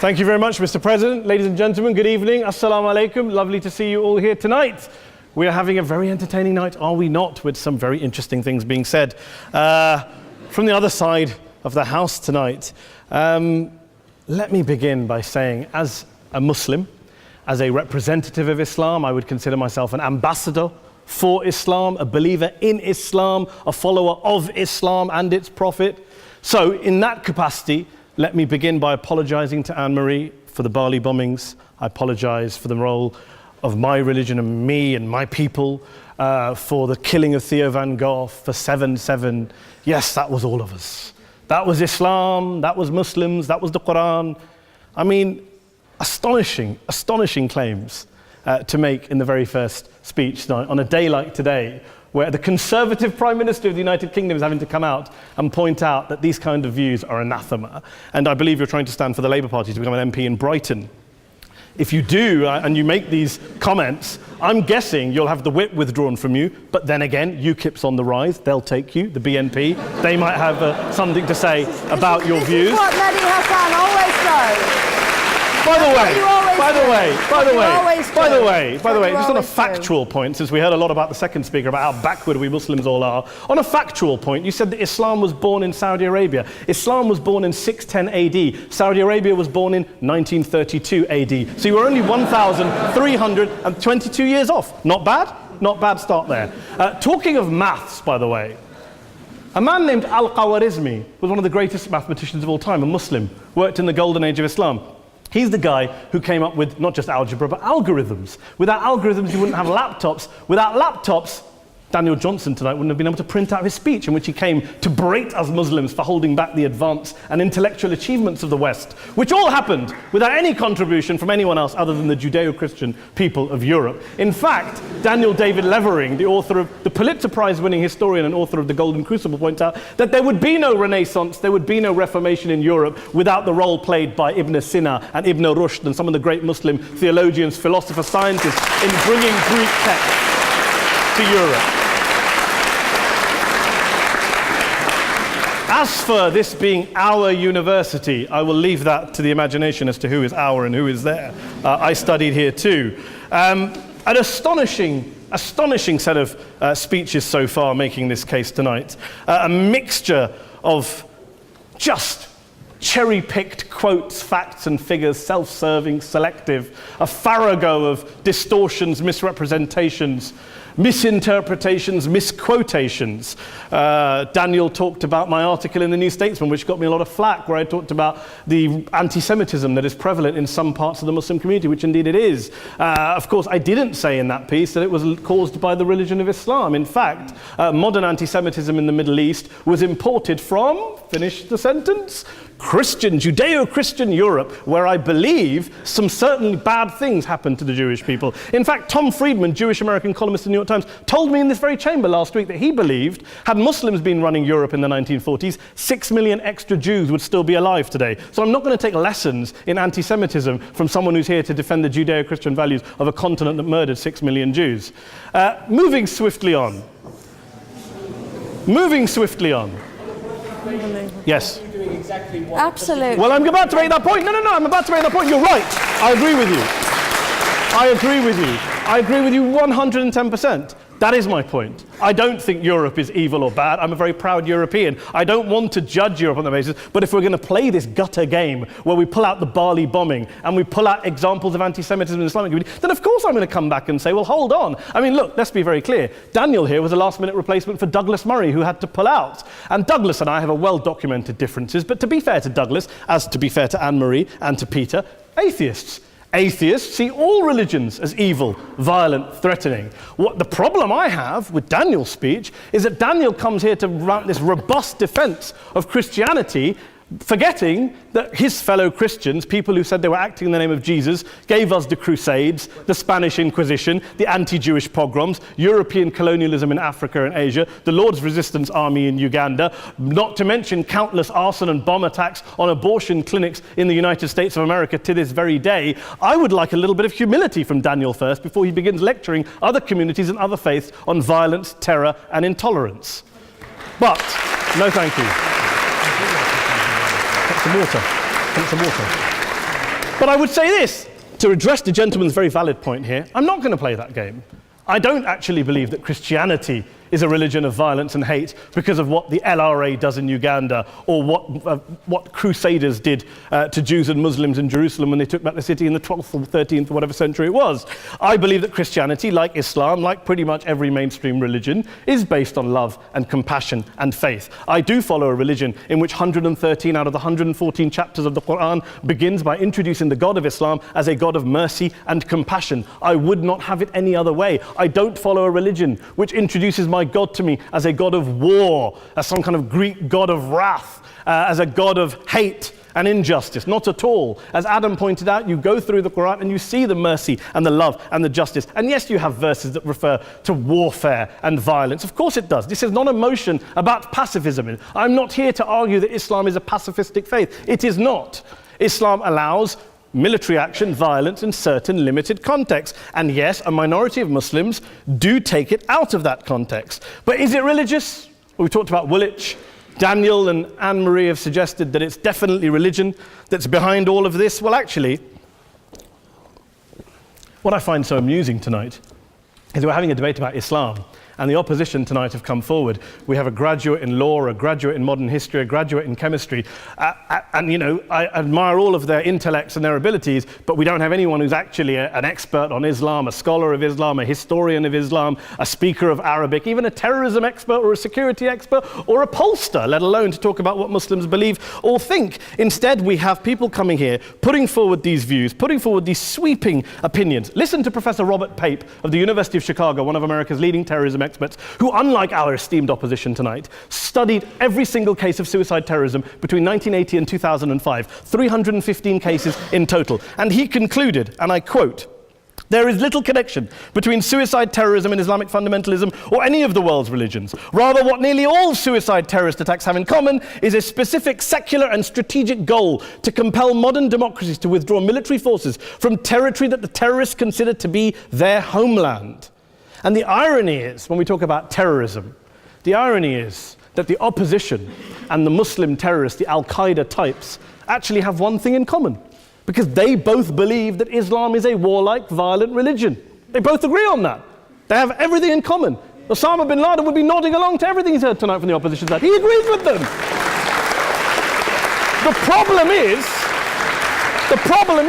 Thank you very much, Mr. President. Ladies and gentlemen, good evening. Assalamu alaikum. Lovely to see you all here tonight. We are having a very entertaining night, are we not, with some very interesting things being said from the other side of the house tonight. Let me begin by saying, as a Muslim, as a representative of Islam, I would consider myself an ambassador for Islam, a believer in Islam, a follower of Islam and its prophet. So in that capacity, let me begin by apologizing to Anne-Marie for the Bali bombings. I apologize for the role of my religion and me and my people, for the killing of Theo van Gogh, for 7/7. Yes, that was all of us. That was Islam, that was Muslims, that was the Quran. I mean, astonishing claims to make in the very first speech tonight, on a day like today, where the Conservative Prime Minister of the United Kingdom is having to come out and point out that these kind of views are anathema. And I believe you're trying to stand for the Labour Party to become an MP in Brighton. If you do, and you make these comments, I'm guessing you'll have the whip withdrawn from you, but then again, UKIP's on the rise, they'll take you, the BNP, they might have something to say about your views. This is what Mehdi Hassan always does. By the way, just on a factual point, since we heard a lot about the second speaker, about how backward we Muslims all are, on a factual point, you said that Islam was born in Saudi Arabia. Islam was born in 610 AD. Saudi Arabia was born in 1932 AD. So you were only 1,322 years off. Not bad? Not bad start there. Talking of maths, by the way, a man named Al-Khwarizmi was one of the greatest mathematicians of all time, a Muslim, worked in the golden age of Islam. He's the guy who came up with not just algebra, but algorithms. Without algorithms, you wouldn't have laptops. Without laptops, Daniel Johnson tonight wouldn't have been able to print out his speech in which he came to berate us Muslims for holding back the advance and intellectual achievements of the West, which all happened without any contribution from anyone else other than the Judeo-Christian people of Europe. In fact, Daniel David Levering, the author of the Pulitzer Prize-winning historian and author of The Golden Crucible, points out that there would be no Renaissance, there would be no Reformation in Europe without the role played by Ibn Sina and Ibn Rushd and some of the great Muslim theologians, philosophers, scientists in bringing Greek texts to Europe. As for this being our university, I will leave that to the imagination as to who is our and who is there. I studied here too. An astonishing set of speeches so far making this case tonight. A mixture of just cherry-picked quotes, facts and figures, self-serving, selective, a farrago of distortions, misrepresentations, misinterpretations, misquotations. Daniel talked about my article in the New Statesman, which got me a lot of flack, where I talked about the anti-Semitism that is prevalent in some parts of the Muslim community, which indeed it is. Of course, I didn't say in that piece that it was caused by the religion of Islam. In fact, modern anti-Semitism in the Middle East was imported from, finish the sentence, Judeo-Christian Europe, where I believe some certainly bad things happened to the Jewish people. In fact, Tom Friedman, Jewish-American columnist in the New York Times, told me in this very chamber last week that he believed, had Muslims been running Europe in the 1940s, 6 million extra Jews would still be alive today. So I'm not going to take lessons in anti-Semitism from someone who's here to defend the Judeo-Christian values of a continent that murdered 6 million Jews. Moving swiftly on. Yes. Absolutely. Well, I'm about to make that point. No, I'm about to make that point. You're right. I agree with you. I agree with you 110%. That is my point. I don't think Europe is evil or bad. I'm a very proud European. I don't want to judge Europe on that basis, but if we're going to play this gutter game where we pull out the Bali bombing and we pull out examples of anti-Semitism in the Islamic community, then of course I'm going to come back and say, well, hold on. I mean, look, let's be very clear. Daniel here was a last-minute replacement for Douglas Murray, who had to pull out. And Douglas and I have a well-documented differences, but to be fair to Douglas, as to be fair to Anne-Marie and to Peter, atheists. Atheists see all religions as evil, violent, threatening. What the problem I have with Daniel's speech is that Daniel comes here to write this robust defense of Christianity, forgetting that his fellow Christians, people who said they were acting in the name of Jesus, gave us the Crusades, the Spanish Inquisition, the anti-Jewish pogroms, European colonialism in Africa and Asia, the Lord's Resistance Army in Uganda, not to mention countless arson and bomb attacks on abortion clinics in the United States of America to this very day. I would like a little bit of humility from Daniel first before he begins lecturing other communities and other faiths on violence, terror, and intolerance. But, no thank you. Some water. But I would say this, to address the gentleman's very valid point here, I'm not going to play that game. I don't actually believe that Christianity is a religion of violence and hate because of what the LRA does in Uganda or what Crusaders did to Jews and Muslims in Jerusalem when they took back the city in the 12th or 13th or whatever century it was. I believe that Christianity, like Islam, like pretty much every mainstream religion, is based on love and compassion and faith. I do follow a religion in which 113 out of the 114 chapters of the Quran begins by introducing the God of Islam as a God of mercy and compassion. I would not have it any other way. I don't follow a religion which introduces my God to me as a God of war, as some kind of Greek God of wrath, as a God of hate and injustice. Not at all. As Adam pointed out, you go through the Quran and you see the mercy and the love and the justice. And yes, you have verses that refer to warfare and violence. Of course it does. This is not a motion about pacifism. I'm not here to argue that Islam is a pacifistic faith. It is not. Islam allows military action, violence in certain limited contexts. And yes, a minority of Muslims do take it out of that context. But is it religious? Well, we talked about Woolwich. Daniel and Anne-Marie have suggested that it's definitely religion that's behind all of this. Well, actually, what I find so amusing tonight is we're having a debate about Islam. And the opposition tonight have come forward. We have a graduate in law, a graduate in modern history, a graduate in chemistry. And, you know, I admire all of their intellects and their abilities, but we don't have anyone who's actually an expert on Islam, a scholar of Islam, a historian of Islam, a speaker of Arabic, even a terrorism expert or a security expert or a pollster, let alone to talk about what Muslims believe or think. Instead, we have people coming here, putting forward these views, putting forward these sweeping opinions. Listen to Professor Robert Pape of the University of Chicago, one of America's leading terrorism experts, who, unlike our esteemed opposition tonight, studied every single case of suicide terrorism between 1980 and 2005, 315 cases in total. And he concluded, and I quote, "There is little connection between suicide terrorism and Islamic fundamentalism or any of the world's religions. Rather, what nearly all suicide terrorist attacks have in common is a specific secular and strategic goal to compel modern democracies to withdraw military forces from territory that the terrorists consider to be their homeland." And the irony is, when we talk about terrorism, the irony is that the opposition and the Muslim terrorists, the Al-Qaeda types, actually have one thing in common, because they both believe that Islam is a warlike, violent religion. They both agree on that. They have everything in common. Osama bin Laden would be nodding along to everything he's heard tonight from the opposition side. He agrees with them. The problem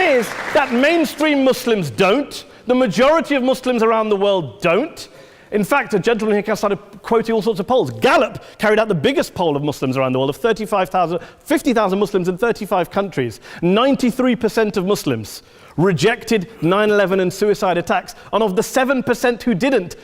is that mainstream Muslims don't. The majority of Muslims around the world don't. In fact, a gentleman here started quoting all sorts of polls. Gallup carried out the biggest poll of Muslims around the world, of 50,000 Muslims in 35 countries. 93% of Muslims rejected 9/11 and suicide attacks. And of the 7% who didn't,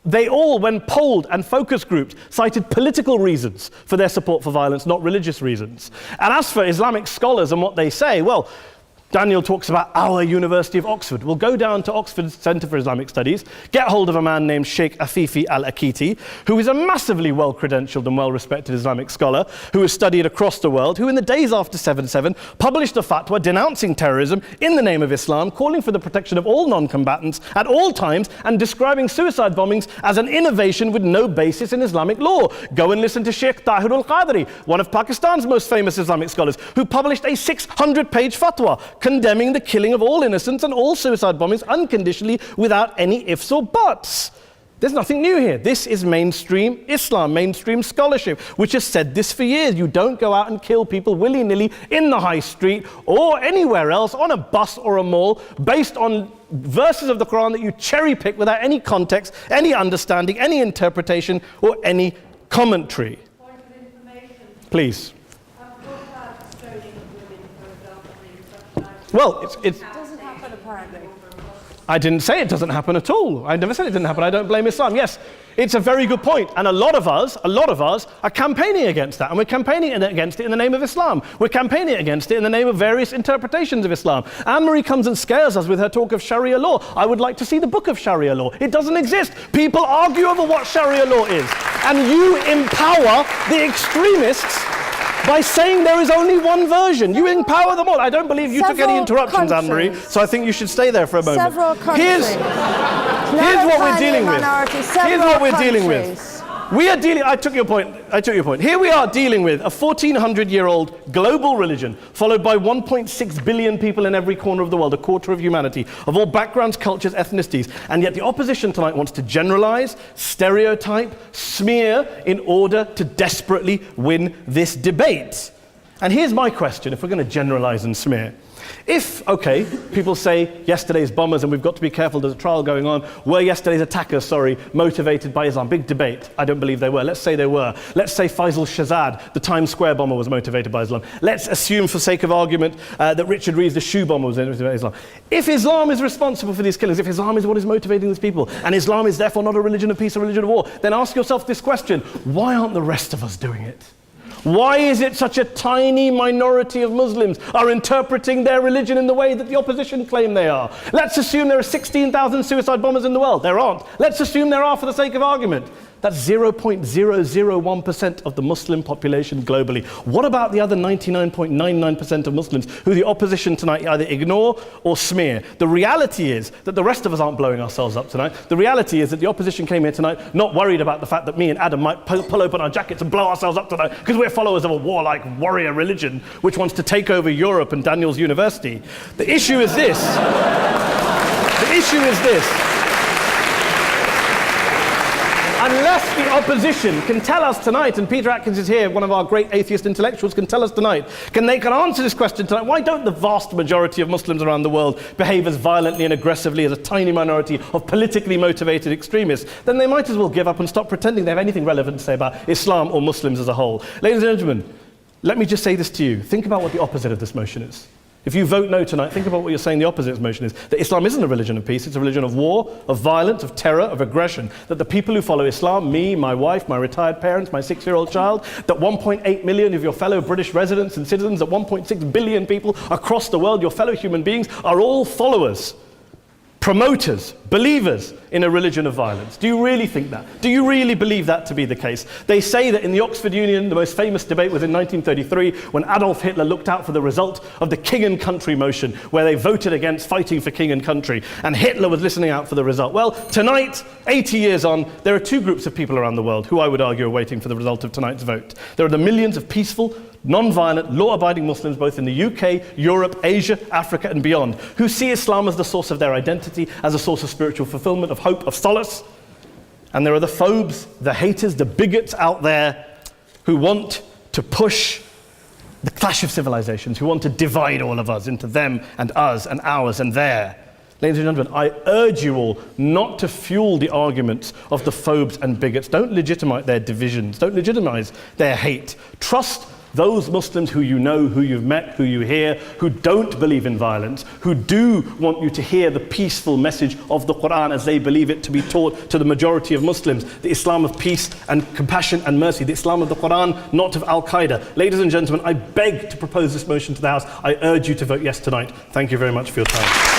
they all, when polled and focus grouped, cited political reasons for their support for violence, not religious reasons. And as for Islamic scholars and what they say, well, Daniel talks about our University of Oxford. We'll go down to Oxford Centre for Islamic Studies, get hold of a man named Sheikh Afifi Al-Akiti, who is a massively well-credentialed and well-respected Islamic scholar who has studied across the world, who in the days after 7/7 published a fatwa denouncing terrorism in the name of Islam, calling for the protection of all non-combatants at all times, and describing suicide bombings as an innovation with no basis in Islamic law. Go and listen to Sheikh Tahir al-Qadri, one of Pakistan's most famous Islamic scholars, who published a 600-page fatwa condemning the killing of all innocents and all suicide bombings unconditionally without any ifs or buts. There's nothing new here. This is mainstream Islam, mainstream scholarship, which has said this for years. You don't go out and kill people willy-nilly in the high street or anywhere else, on a bus or a mall, based on verses of the Quran that you cherry-pick without any context, any understanding, any interpretation, or any commentary. Point of information. Please. Well, it doesn't happen apparently. I didn't say it doesn't happen at all. I never said it didn't happen. I don't blame Islam. Yes, it's a very good point. And a lot of us are campaigning against that. And we're campaigning against it in the name of Islam. We're campaigning against it in the name of various interpretations of Islam. Anne-Marie comes and scares us with her talk of Sharia law. I would like to see the book of Sharia law. It doesn't exist. People argue over what Sharia law is. And you empower the extremists by saying there is only one version. You empower them all. I don't believe you took any interruptions, Anne-Marie, so I think you should stay there for a moment. Several countries. Here's what we're dealing with. Here's what we're dealing with. I took your point. Here we are dealing with a 1400-year-old global religion followed by 1.6 billion people in every corner of the world, a quarter of humanity, of all backgrounds, cultures, ethnicities. And yet the opposition tonight wants to generalize, stereotype, smear in order to desperately win this debate. And here's my question, if we're going to generalize and smear. If, okay, people say yesterday's bombers, and we've got to be careful, there's a trial going on, were yesterday's attackers, motivated by Islam? Big debate. I don't believe they were. Let's say they were. Let's say Faisal Shahzad, the Times Square bomber, was motivated by Islam. Let's assume, for sake of argument, that Richard Reeves, the shoe bomber, was motivated by Islam. If Islam is responsible for these killings, if Islam is what is motivating these people, and Islam is therefore not a religion of peace, a religion of war, then ask yourself this question: why aren't the rest of us doing it? Why is it such a tiny minority of Muslims are interpreting their religion in the way that the opposition claim they are? Let's assume there are 16,000 suicide bombers in the world. There aren't. Let's assume there are for the sake of argument. That's 0.001% of the Muslim population globally. What about the other 99.99% of Muslims who the opposition tonight either ignore or smear? The reality is that the rest of us aren't blowing ourselves up tonight. The reality is that the opposition came here tonight not worried about the fact that me and Adam might pull open our jackets and blow ourselves up tonight because we're followers of a warlike warrior religion which wants to take over Europe and Daniel's university. The issue is this. Unless the opposition can tell us tonight, and Peter Atkins is here, one of our great atheist intellectuals, can tell us tonight, they can answer this question tonight: why don't the vast majority of Muslims around the world behave as violently and aggressively as a tiny minority of politically motivated extremists? Then they might as well give up and stop pretending they have anything relevant to say about Islam or Muslims as a whole. Ladies and gentlemen, let me just say this to you. Think about what the opposite of this motion is. If you vote no tonight, think about what you're saying the opposite of this motion is. That Islam isn't a religion of peace, it's a religion of war, of violence, of terror, of aggression. That the people who follow Islam, me, my wife, my retired parents, my 6-year-old child, that 1.8 million of your fellow British residents and citizens, that 1.6 billion people across the world, your fellow human beings, are all followers, promoters, believers in a religion of violence. Do you really think that? Do you really believe that to be the case? They say that in the Oxford Union, the most famous debate was in 1933 when Adolf Hitler looked out for the result of the King and Country motion, where they voted against fighting for King and Country, and Hitler was listening out for the result. Well, tonight, 80 years on, there are two groups of people around the world who I would argue are waiting for the result of tonight's vote. There are the millions of peaceful, non-violent, law-abiding Muslims both in the UK, Europe, Asia, Africa and beyond, who see Islam as the source of their identity, as a source of spiritual fulfillment, of hope, of solace. And there are the phobes, the haters, the bigots out there who want to push the clash of civilizations, who want to divide all of us into them and us and ours and their. Ladies and gentlemen, I urge you all not to fuel the arguments of the phobes and bigots. Don't legitimize their divisions. Don't legitimize their hate. Trust those Muslims who you know, who you've met, who you hear, who don't believe in violence, who do want you to hear the peaceful message of the Quran as they believe it to be taught to the majority of Muslims, the Islam of peace and compassion and mercy, the Islam of the Quran, not of Al-Qaeda. Ladies and gentlemen, I beg to propose this motion to the House. I urge you to vote yes tonight. Thank you very much for your time.